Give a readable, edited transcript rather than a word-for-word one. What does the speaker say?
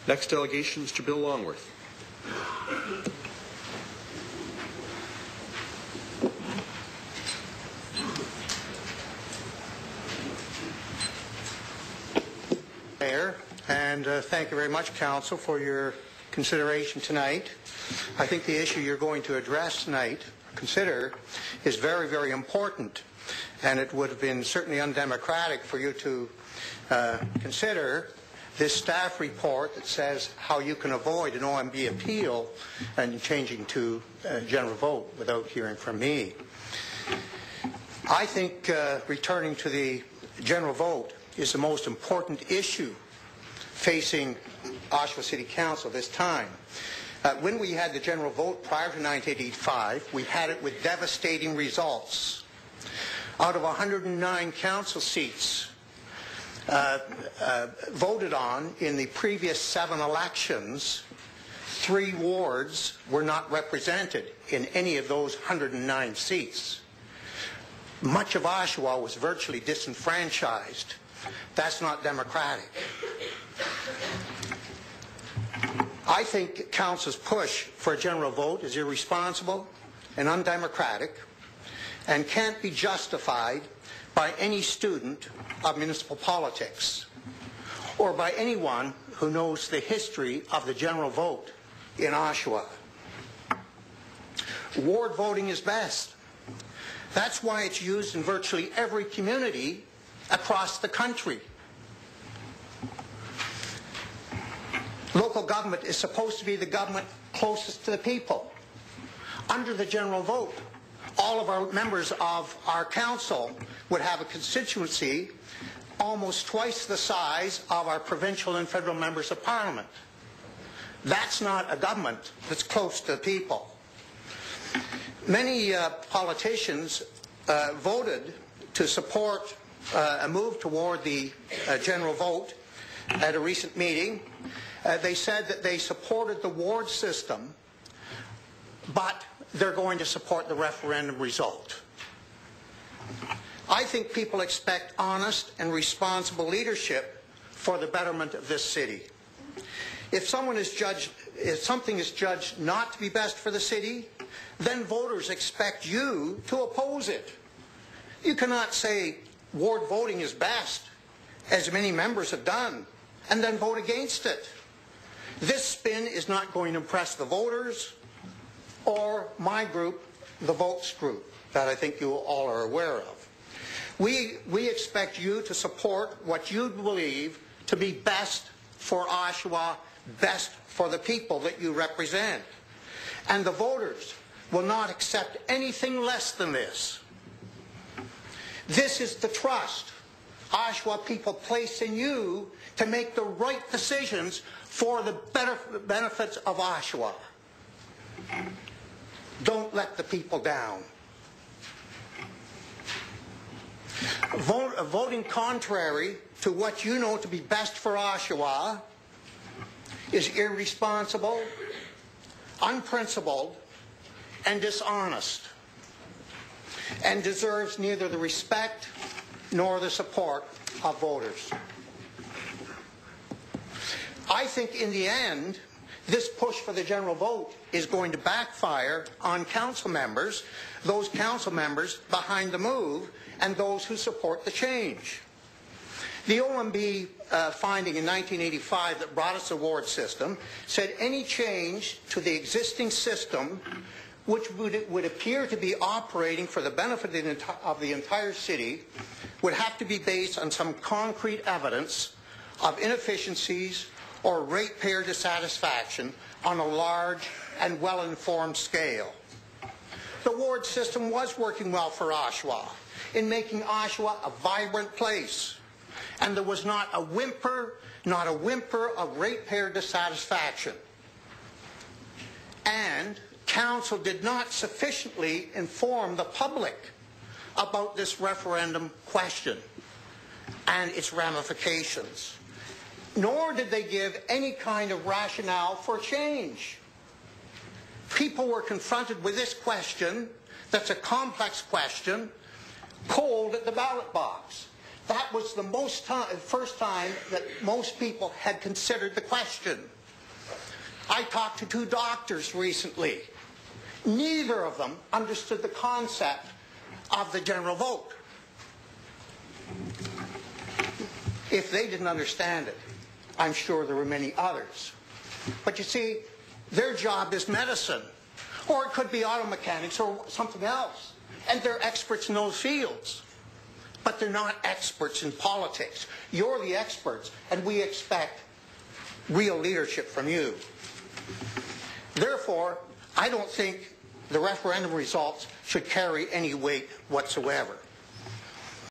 Next delegation, Mr. Bill Longworth. Mayor, and thank you very much, Council, for your consideration tonight. I think the issue you're going to address tonight, consider, is very, very important, and it would have been certainly undemocratic for you to consider this staff report that says how you can avoid an OMB appeal and changing to general vote without hearing from me. I think returning to the general vote is the most important issue facing Oshawa City Council this time. When we had the general vote prior to 1985, we had it with devastating results. Out of 109 council seats voted on in the previous 7 elections, 3 wards were not represented in any of those 109 seats. Much of Oshawa was virtually disenfranchised. That's not democratic. I think Council's push for a general vote is irresponsible and undemocratic and can't be justified by any student of municipal politics or by anyone who knows the history of the general vote in Oshawa. Ward voting is best. That's why it's used in virtually every community across the country. Local government is supposed to be the government closest to the people. Under the general vote, all of our members of our council would have a constituency almost twice the size of our provincial and federal members of parliament. That's not a government that's close to the people. Many politicians voted to support a move toward the general vote at a recent meeting. They said that they supported the ward system, but they're going to support the referendum result. I think people expect honest and responsible leadership for the betterment of this city. If something is judged not to be best for the city, then voters expect you to oppose it. You cannot say ward voting is best, as many members have done, and then vote against it. This spin is not going to impress the voters or my group, the Votes group, that I think you all are aware of. We expect you to support what you believe to be best for Oshawa, best for the people that you represent. And the voters will not accept anything less than this. This is the trust Oshawa people place in you to make the right decisions for the benefits of Oshawa. Don't let the people down. Voting contrary to what you know to be best for Oshawa is irresponsible, unprincipled, and dishonest, and deserves neither the respect nor the support of voters. I think in the end, this push for the general vote is going to backfire on council members, those council members behind the move, and those who support the change. The OMB finding in 1985 that brought us a ward system said any change to the existing system which would appear to be operating for the benefit of the entire city would have to be based on some concrete evidence of inefficiencies or ratepayer dissatisfaction on a large and well-informed scale. The ward system was working well for Oshawa in making Oshawa a vibrant place, and there was not a whimper of ratepayer dissatisfaction. And Council did not sufficiently inform the public about this referendum question and its ramifications, nor did they give any kind of rationale for change. People were confronted with this question, that's a complex question, cold at the ballot box. That was the first time that most people had considered the question. I talked to 2 doctors recently. Neither of them understood the concept of the general vote. If they didn't understand it, I'm sure there were many others. But you see, their job is medicine, or it could be auto mechanics or something else, and they're experts in those fields. But they're not experts in politics. You're the experts, and we expect real leadership from you. Therefore, I don't think the referendum results should carry any weight whatsoever.